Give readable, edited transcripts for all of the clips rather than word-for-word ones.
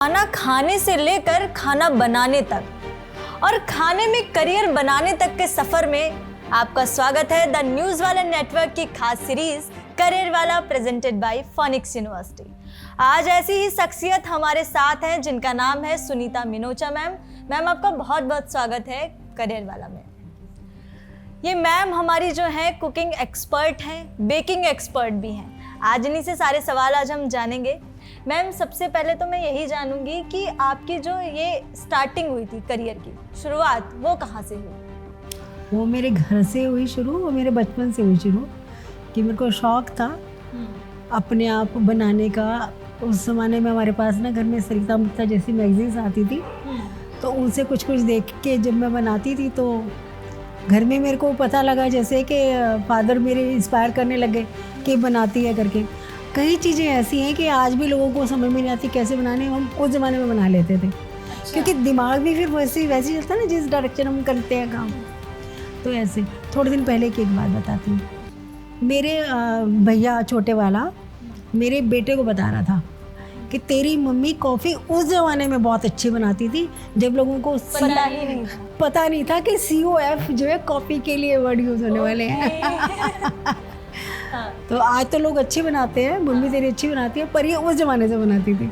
खाना खाने से लेकर खाना बनाने तक और खाने में करियर बनाने तक के सफर में आपका स्वागत है द न्यूज़ वाला नेटवर्क की खास सीरीज करियर वाला प्रेजेंटेड बाय फोनिक्स यूनिवर्सिटी। आज ऐसी ही शख्सियत हमारे साथ हैं जिनका नाम है सुनीता मिनोचा मैम। मैम आपका बहुत बहुत स्वागत है करियर वाला में। ये मैम हमारी जो है कुकिंग एक्सपर्ट हैं, बेकिंग एक्सपर्ट भी हैं। आज इन्हीं से सारे सवाल आज हम जानेंगे। मैम सबसे पहले तो मैं यही जानूंगी कि आपकी जो ये स्टार्टिंग हुई थी करियर की शुरुआत वो कहाँ से हुई? वो मेरे घर से हुई शुरू, वो मेरे बचपन से हुई शुरू कि मेरे को शौक़ था अपने आप बनाने का। उस ज़माने में हमारे पास ना घर में सरिता मुक्ता जैसी मैगजीन्स आती थी, तो उनसे कुछ कुछ देख के जब मैं बनाती थी तो घर में मेरे को पता लगा, जैसे कि फादर मेरे इंस्पायर करने लगे कि बनाती है करके। कई चीज़ें ऐसी हैं कि आज भी लोगों को समझ में नहीं आती कैसे बनाने, हम उस ज़माने में बना लेते थे। क्योंकि दिमाग भी फिर वैसे चलता है ना जिस डायरेक्शन हम करते हैं काम। तो ऐसे थोड़े दिन पहले की एक बात बताती हूँ। मेरे भैया छोटे वाला मेरे बेटे को बता रहा था कि तेरी मम्मी कॉफ़ी उस ज़माने में बहुत अच्छी बनाती थी जब लोगों को पता नहीं था कि COF जो है कॉफ़ी के लिए वर्ड यूज़ होने वाले हैं। तो आज तो लोग अच्छे बनाते हैं, मम्मी तेरी अच्छी बनाती है, पर ये उस ज़माने से बनाती थी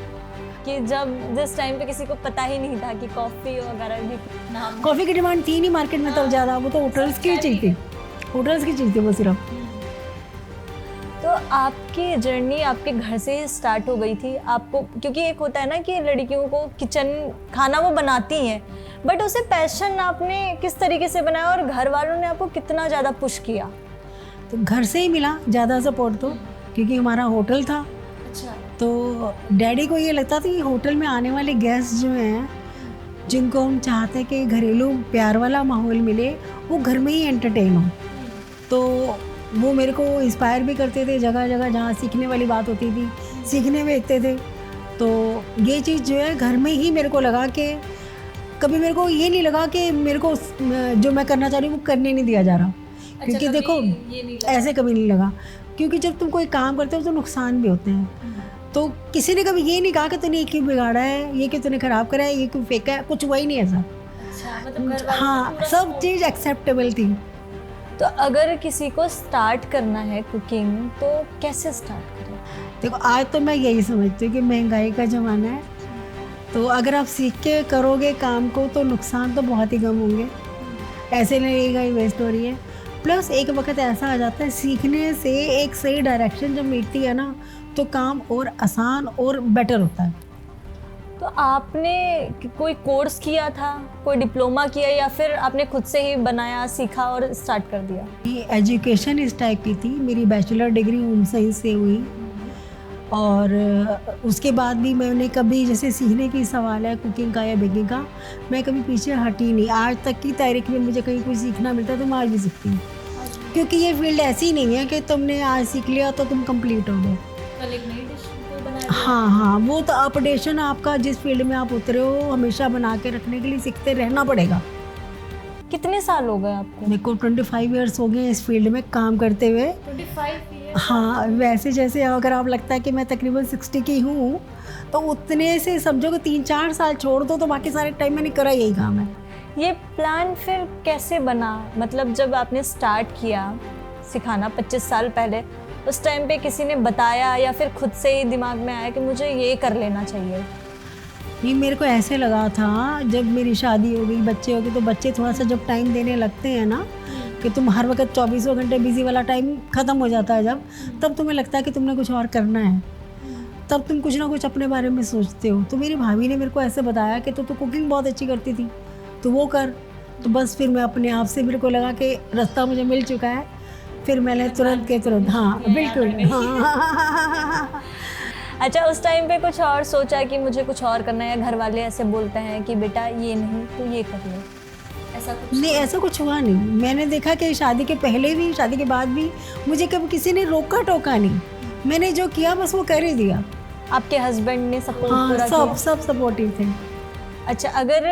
कि जब जिस टाइम पे किसी को पता ही नहीं था कि कॉफ़ी वगैरह भी नाम। कॉफ़ी की डिमांड थी नहीं मार्केट में तब ज़्यादा, वो तो होटल्स की चीज़ थी, होटल्स की चीज़ थी वो सिर्फ। तो आपकी जर्नी आपके घर से ही स्टार्ट हो गई थी आपको, क्योंकि एक होता है ना कि लड़कियों को किचन खाना वो बनाती हैं, बट उसे पैशन आपने किस तरीके से बनाया और घर वालों ने आपको कितना ज़्यादा पुश किया? तो घर से ही मिला ज़्यादा सपोर्ट तो, क्योंकि हमारा होटल था। अच्छा। तो डैडी को ये लगता था कि होटल में आने वाले गेस्ट जो हैं जिनको हम चाहते हैं कि घरेलू प्यार वाला माहौल मिले, वो घर में ही एंटरटेन हो। तो वो मेरे को इंस्पायर भी करते थे, जगह जगह जहाँ सीखने वाली बात होती थी सीखने भेजते थे। तो ये चीज़ जो है घर में ही मेरे को लगा कि कभी मेरे को ये नहीं लगा कि मेरे को जो मैं करना चाह रही हूँ वो करने नहीं दिया जा रहा। क्योंकि देखो ऐसे कभी नहीं लगा, क्योंकि जब तुम कोई काम करते हो तो नुकसान भी होते हैं। तो किसी ने कभी ये नहीं कहा कि तूने ये क्यों बिगाड़ा है, ये क्यों तूने ख़राब करा है, ये क्यों फेंका है, कुछ वही नहीं ऐसा। मतलब हाँ, सब चीज़ एक्सेप्टेबल थी। तो अगर किसी को स्टार्ट करना है कुकिंग तो कैसे स्टार्ट करें? देखो आज तो मैं यही समझती हूँ कि महंगाई का ज़माना है, तो अगर आप सीख के करोगे काम को तो नुकसान तो बहुत ही कम होंगे, ऐसे नहीं लगेगा ये वेस्ट हो रही है। प्लस एक वक्त ऐसा आ जाता है सीखने से एक सही डायरेक्शन जब मिलती है ना तो काम और आसान और बेटर होता है। तो आपने कोई कोर्स किया था, कोई डिप्लोमा किया, या फिर आपने खुद से ही बनाया सीखा और स्टार्ट कर दिया? ये एजुकेशन इस टाइप की थी, मेरी बैचलर डिग्री होम साइंस से हुई और उसके बाद भी मैंने कभी जैसे सीखने की सवाल है कुकिंग का या बेकिंग का, मैं कभी पीछे हटी नहीं। आज तक की तारीख में मुझे कहीं कुछ सीखना मिलता है तो मैं आज भी सीखती हूँ, क्योंकि ये फील्ड ऐसी नहीं है कि तुमने आज सीख लिया तो तुम कंप्लीट हो गए। हाँ, वो तो अपडेशन आपका जिस फील्ड में आप उतरे हो हमेशा बना के रखने के लिए सीखते रहना पड़ेगा। कितने साल हो गए आपको? मेरे को 25 ईयर्स हो गए इस फील्ड में काम करते हुए। 25 हाँ, वैसे जैसे अगर आप लगता है कि मैं तकरीबन 60 की हूँ तो उतने से समझो कि 3-4 साल छोड़ दो तो बाकी सारे टाइम मैंने करा यही काम है। ये प्लान फिर कैसे बना? मतलब जब आपने स्टार्ट किया सिखाना 25 साल पहले, उस टाइम पे किसी ने बताया या फिर खुद से ही दिमाग में आया कि मुझे ये कर लेना चाहिए? ये मेरे को ऐसे लगा था जब मेरी शादी हो गई, बच्चे हो गए, तो बच्चे थोड़ा सा जब टाइम देने लगते हैं ना कि तुम हर वक्त 24 घंटे बिजी वाला टाइम ख़त्म हो जाता है जब, तब तुम्हें लगता है कि तुमने कुछ और करना है, तब तुम कुछ ना कुछ अपने बारे में सोचते हो। तो मेरी भाभी ने मेरे को ऐसे बताया कि तो कुकिंग बहुत अच्छी करती थी तो वो कर। तो बस फिर मैं अपने आप से मेरे को लगा कि रास्ता मुझे मिल चुका है, फिर मैंने तुरंत हाँ बिल्कुल हाँ। अच्छा, उस टाइम पे कुछ और सोचा कि मुझे कुछ और करना है, या घर वाले ऐसे बोलते हैं कि बेटा ये नहीं तो ये कर ले, ऐसा कुछ? नहीं, ऐसा कुछ हुआ नहीं। मैंने देखा कि शादी के पहले भी शादी के बाद भी मुझे कभी किसी ने रोका टोका नहीं, मैंने जो किया बस वो कर ही दिया। आपके हस्बैंड ने सपोर्ट पूरा किया? सब सपोर्टिव थे। अच्छा, अगर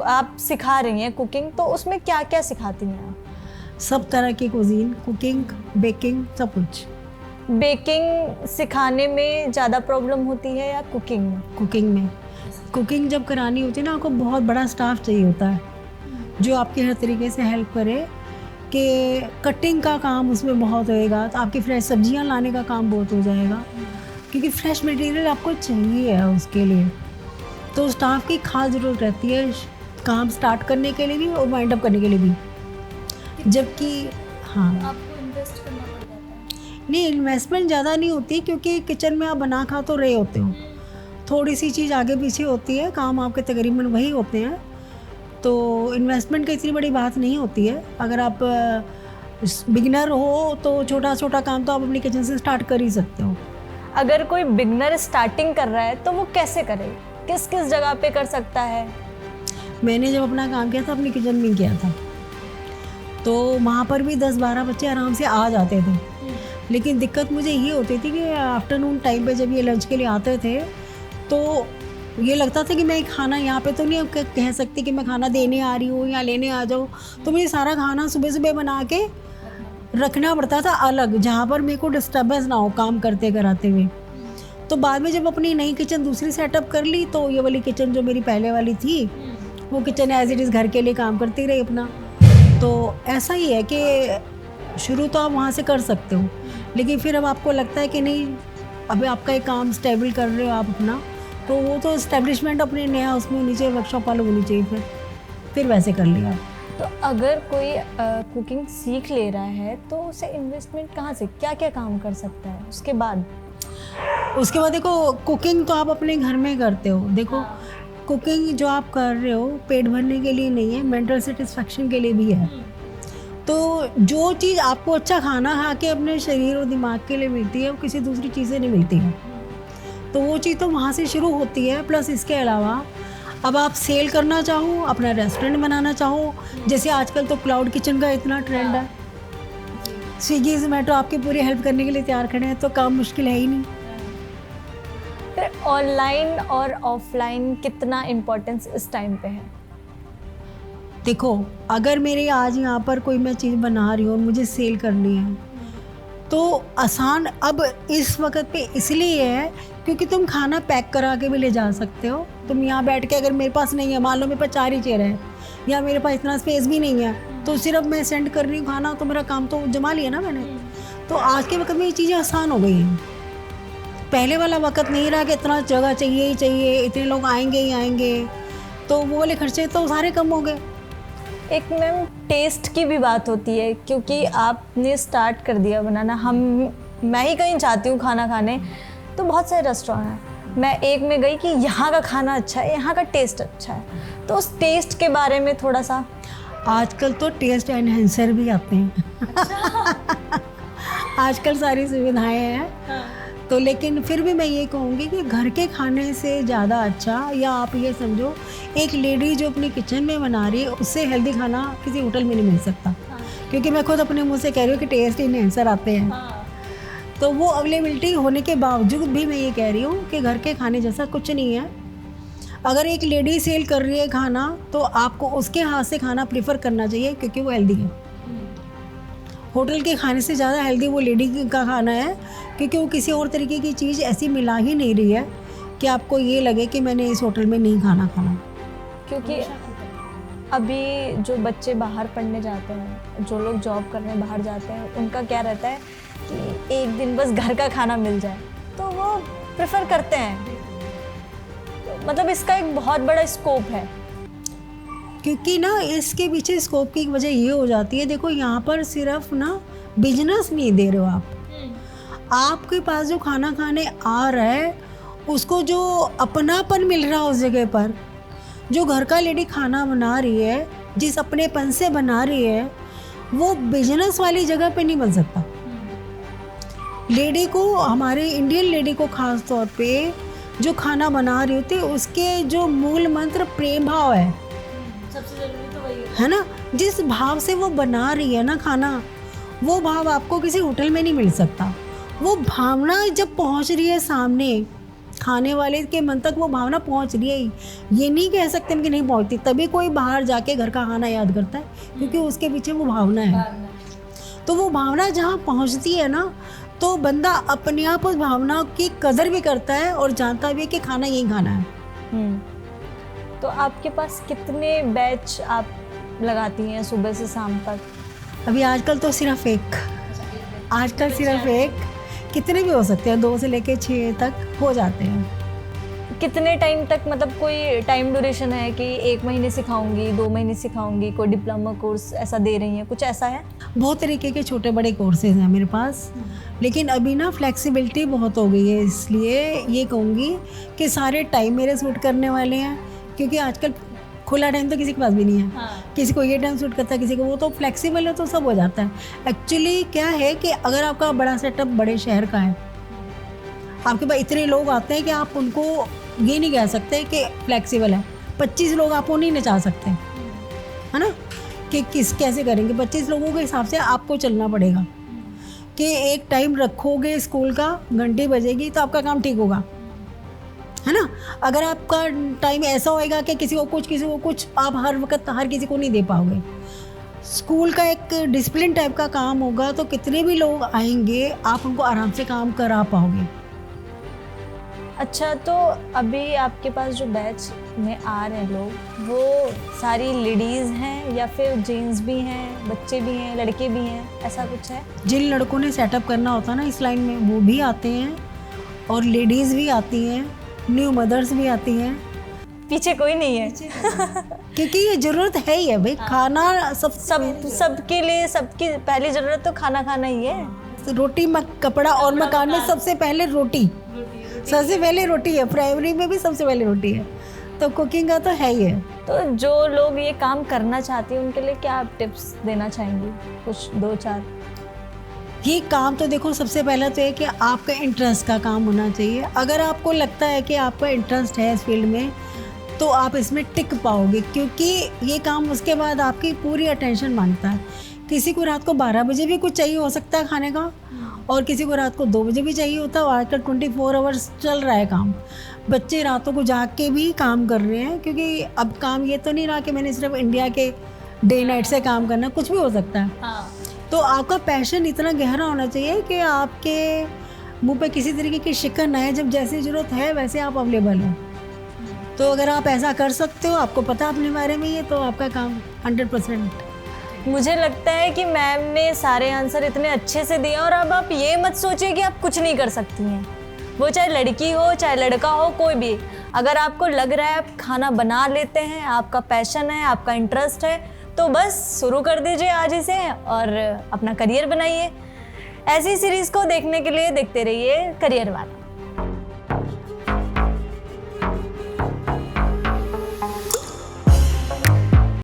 आप सिखा रही हैं कुकिंग तो उसमें क्या क्या सिखाती हैं आप? सब तरह की कुजीन, कुकिंग, बेकिंग, सब कुछ। बेकिंग सिखाने में ज़्यादा प्रॉब्लम होती है या कुकिंग में? कुकिंग में कुकिंग जब करानी होती है ना, आपको बहुत बड़ा स्टाफ चाहिए होता है जो आपके हर तरीके से हेल्प करे, कि कटिंग का काम उसमें बहुत होएगा, तो आपकी फ्रेश सब्जियां लाने का काम बहुत हो जाएगा, क्योंकि फ्रेश मटेरियल आपको चाहिए है उसके लिए। तो स्टाफ की खास ज़रूरत रहती है काम स्टार्ट करने के लिए भी और वाइंड अप करने के लिए भी। जबकि हाँ, आपको इन्वेस्ट करना पड़ जाता है। नहीं, इन्वेस्टमेंट ज़्यादा नहीं होती, क्योंकि किचन में आप बना खा तो रहे होते हो, थोड़ी सी चीज़ आगे पीछे होती है, काम आपके तकरीबन वही होते हैं, तो इन्वेस्टमेंट की इतनी बड़ी बात नहीं होती है। अगर आप बिगिनर हो तो छोटा छोटा काम तो आप अपनी किचन से स्टार्ट कर ही सकते हो। अगर कोई बिगनर स्टार्टिंग कर रहा है तो वो कैसे करे, किस किस जगह पे कर सकता है? मैंने जब अपना काम किया था अपनी किचन में किया था, तो वहाँ पर भी 10-12 बच्चे आराम से आ जाते थे, लेकिन दिक्कत मुझे ये होती थी कि आफ्टरनून टाइम पे जब ये लंच के लिए आते थे तो ये लगता था कि मैं खाना यहाँ पे तो नहीं कह सकती कि मैं खाना देने आ रही हूँ या लेने आ जाऊँ, तो मुझे सारा खाना सुबह सुबह बना के रखना पड़ता था अलग, जहाँ पर मेरे को डिस्टर्बेंस ना हो काम करते कराते हुए। तो बाद में जब अपनी नई किचन दूसरी सेटअप कर ली, तो ये वाली किचन जो मेरी पहले वाली थी वो किचन एज इट इज़ घर के लिए काम करती रही अपना। तो ऐसा ही है कि शुरू तो आप वहाँ से कर सकते हो, लेकिन फिर अब आपको लगता है कि नहीं, अभी आपका एक काम स्टेबल कर रहे हो आप अपना, तो वो तो इस्टेब्लिशमेंट अपने नया उसमें होनी चाहिए, वर्कशॉप वालों होनी चाहिए, फिर वैसे कर लिया। तो अगर कोई कुकिंग सीख ले रहा है तो उसे इन्वेस्टमेंट कहाँ से, क्या क्या काम कर सकता है उसके बाद? देखो, कुकिंग तो आप अपने घर में करते हो। देखो, कुकिंग जो आप कर रहे हो पेट भरने के लिए नहीं है, मेंटल सेटिस्फैक्शन के लिए भी है। तो जो चीज़ आपको अच्छा खाना खा के अपने शरीर और दिमाग के लिए मिलती है, वो किसी दूसरी चीज़ से नहीं मिलती है, तो वो चीज़ तो वहाँ से शुरू होती है। प्लस इसके अलावा अब आप सेल करना चाहो, अपना रेस्टोरेंट बनाना चाहो, जैसे आजकल तो क्लाउड किचन का इतना ट्रेंड है, स्विगी जोमेटो आपकी पूरी हेल्प करने के लिए तैयार खड़े हैं, तो काम मुश्किल है ही नहीं। फिर ऑनलाइन और ऑफलाइन कितना इम्पोर्टेंस इस टाइम पे है? देखो, अगर मेरे आज यहाँ पर कोई मैं चीज़ बना रही हूँ और मुझे सेल करनी है, तो आसान अब इस वक्त पे इसलिए है क्योंकि तुम खाना पैक करा के भी ले जा सकते हो। तुम यहाँ बैठ के, अगर मेरे पास नहीं है, मान लो मेरे पास 4 ही चेयर है या मेरे पास इतना स्पेस भी नहीं है, तो सिर्फ मैं सेंड कर रही हूँ खाना, तो मेरा काम तो जमा लिया ना मैंने। तो आज के वक्त में ये चीज़ें आसान हो गई हैं, पहले वाला वक्त नहीं रहा कि इतना जगह चाहिए ही चाहिए, इतने लोग आएंगे ही आएंगे, तो वो वाले खर्चे तो सारे कम हो गए। एक मैम टेस्ट की भी बात होती है, क्योंकि आपने स्टार्ट कर दिया बनाना, मैं ही कहीं जाती हूँ खाना खाने, तो बहुत सारे रेस्टोरेंट हैं, मैं एक में गई कि यहाँ का खाना अच्छा है, यहाँ का टेस्ट अच्छा है, तो उस टेस्ट के बारे में थोड़ा सा। आजकल तो टेस्ट एनहेंसर भी आते हैं। आजकल सारी सुविधाएं हैं, तो लेकिन फिर भी मैं ये कहूँगी कि घर के खाने से ज़्यादा अच्छा, या आप ये समझो एक लेडी जो अपनी किचन में बना रही है, उससे हेल्दी खाना किसी होटल में नहीं मिल सकता। क्योंकि मैं खुद अपने मुंह से कह रही हूँ कि टेस्ट एनहेंसर आते हैं, तो वो अवेलेबिलिटी होने के बावजूद भी मैं ये कह रही हूँ कि घर के खाने जैसा कुछ नहीं है। अगर एक लेडी सेल कर रही है खाना, तो आपको उसके हाथ से खाना प्रेफर करना चाहिए, क्योंकि वो हेल्दी है। होटल के खाने से ज़्यादा हेल्दी वो लेडी का खाना है, क्योंकि वो किसी और तरीके की चीज़ ऐसी मिला ही नहीं रही है कि आपको ये लगे कि मैंने इस होटल में नहीं खाना। क्योंकि अभी जो बच्चे बाहर पढ़ने जाते हैं, जो लोग जॉब करने बाहर जाते हैं, उनका क्या रहता है कि एक दिन बस घर का खाना मिल जाए, तो वो प्रेफर करते हैं। मतलब इसका एक बहुत बड़ा स्कोप है, क्योंकि ना इसके पीछे स्कोप की वजह ये हो जाती है, देखो यहाँ पर सिर्फ ना बिजनेस नहीं दे रहे हो आप, आपके पास जो खाना खाने आ रहा है उसको जो अपनापन मिल रहा है उस जगह पर, जो घर का लेडी खाना बना रही है, जिस अपनेपन से बना रही है, वो बिजनेस वाली जगह पे नहीं बन सकता। लेडी को, हमारे इंडियन लेडी को ख़ास तौर पे जो खाना बना रही होती है, उसके जो मूल मंत्र प्रेम भाव है, सबसे जरूरी तो वही है ना। जिस भाव से वो बना रही है ना खाना, वो भाव आपको किसी होटल में नहीं मिल सकता। वो भावना जब पहुंच रही है सामने, खाने वाले के मन तक वो भावना पहुंच रही है, ये नहीं कह सकते कि नहीं पहुंचती, तभी कोई बाहर जाके घर का खाना याद करता है, क्योंकि उसके पीछे वो भावना है। तो वो भावना जहाँ पहुंचती है ना, तो बंदा अपने आप उस भावना की कदर भी करता है और जानता भी है कि खाना यही खाना है। तो आपके पास कितने बैच आप लगाती हैं सुबह से शाम तक? अभी आजकल तो सिर्फ एक, आजकल सिर्फ एक, कितने भी हो सकते हैं, 2 से लेके 6 तक हो जाते हैं। कितने टाइम तक, मतलब कोई टाइम ड्यूरेशन है कि 1 महीने सिखाऊंगी, 2 महीने सिखाऊंगी, कोई डिप्लोमा कोर्स ऐसा दे रही हैं, कुछ ऐसा है? बहुत तरीके के छोटे बड़े कोर्सेज हैं मेरे पास, लेकिन अभी ना फ्लेक्सिबिलिटी बहुत हो गई है, इसलिए ये कहूँगी कि सारे टाइम मेरे सूट करने वाले हैं, क्योंकि आजकल खुला टाइम तो किसी के पास भी नहीं है। हाँ। किसी को ये टाइम सूट करता है, किसी को वो, तो फ्लेक्सिबल है तो सब हो जाता है। एक्चुअली क्या है कि अगर आपका बड़ा सेटअप बड़े शहर का है, आपके पास इतने लोग आते हैं कि आप उनको ये नहीं कह सकते कि फ्लेक्सिबल है। 25 लोग आपको नहीं नचा सकते, है ना, कि कैसे करेंगे। 25 लोगों के हिसाब से आपको चलना पड़ेगा कि एक टाइम रखोगे स्कूल का, घंटी बजेगी तो आपका काम ठीक होगा, है ना। अगर आपका टाइम ऐसा होएगा कि किसी को कुछ, आप हर वक्त हर किसी को नहीं दे पाओगे। स्कूल का एक डिसिप्लिन टाइप का काम होगा तो कितने भी लोग आएंगे आप उनको आराम से काम करा पाओगे। अच्छा, तो अभी आपके पास जो बैच में आ रहे हैं लोग, वो सारी लेडीज़ हैं या फिर जेंट्स भी हैं, बच्चे भी हैं, लड़के भी हैं, ऐसा कुछ है? जिन लड़कों ने सेटअप करना होता है ना इस लाइन में, वो भी आते हैं और लेडीज़ भी आती हैं, न्यू मदर्स भी आती हैं। पीछे कोई नहीं है क्योंकि ये ज़रूरत है ही है भाई। हाँ। खाना सबके लिए, सबकी पहली ज़रूरत तो खाना खाना ही है। रोटी कपड़ा और मकान में सबसे पहले रोटी, सबसे पहले रोटी है। प्राइमरी में भी सबसे पहले रोटी है, तो कुकिंग का तो है ही है। तो जो लोग ये काम करना चाहती हैं उनके लिए क्या आप टिप्स देना चाहेंगी, कुछ 2-4? ये काम तो देखो, सबसे पहला तो है कि आपका इंटरेस्ट का काम होना चाहिए। अगर आपको लगता है कि आपका इंटरेस्ट है इस फील्ड में तो आप इसमें टिक पाओगे, क्योंकि ये काम उसके बाद आपकी पूरी अटेंशन मांगता है। किसी को रात को 12 बजे भी कुछ चाहिए हो सकता है खाने का, और किसी को रात को 2 बजे भी चाहिए होता है। और आजकल 24 आवर्स चल रहा है काम। बच्चे रातों को जाग के भी काम कर रहे हैं, क्योंकि अब काम ये तो नहीं रहा कि मैंने सिर्फ इंडिया के डे नाइट से काम करना, कुछ भी हो सकता है। हाँ। तो आपका पैशन इतना गहरा होना चाहिए कि आपके मुंह पे किसी तरीके की शिकन ना है। जब जैसी ज़रूरत है वैसे आप अवेलेबल हो। तो अगर आप ऐसा कर सकते हो, आपको पता अपने बारे में, ये तो आपका काम 100%। मुझे लगता है कि मैम ने सारे आंसर इतने अच्छे से दिए, और अब आप ये मत सोचिए कि आप कुछ नहीं कर सकती हैं। वो चाहे लड़की हो चाहे लड़का हो, कोई भी, अगर आपको लग रहा है आप खाना बना लेते हैं, आपका पैशन है, आपका इंटरेस्ट है, तो बस शुरू कर दीजिए आज ही से और अपना करियर बनाइए। ऐसी सीरीज़ को देखने के लिए देखते रहिए करियर वाला।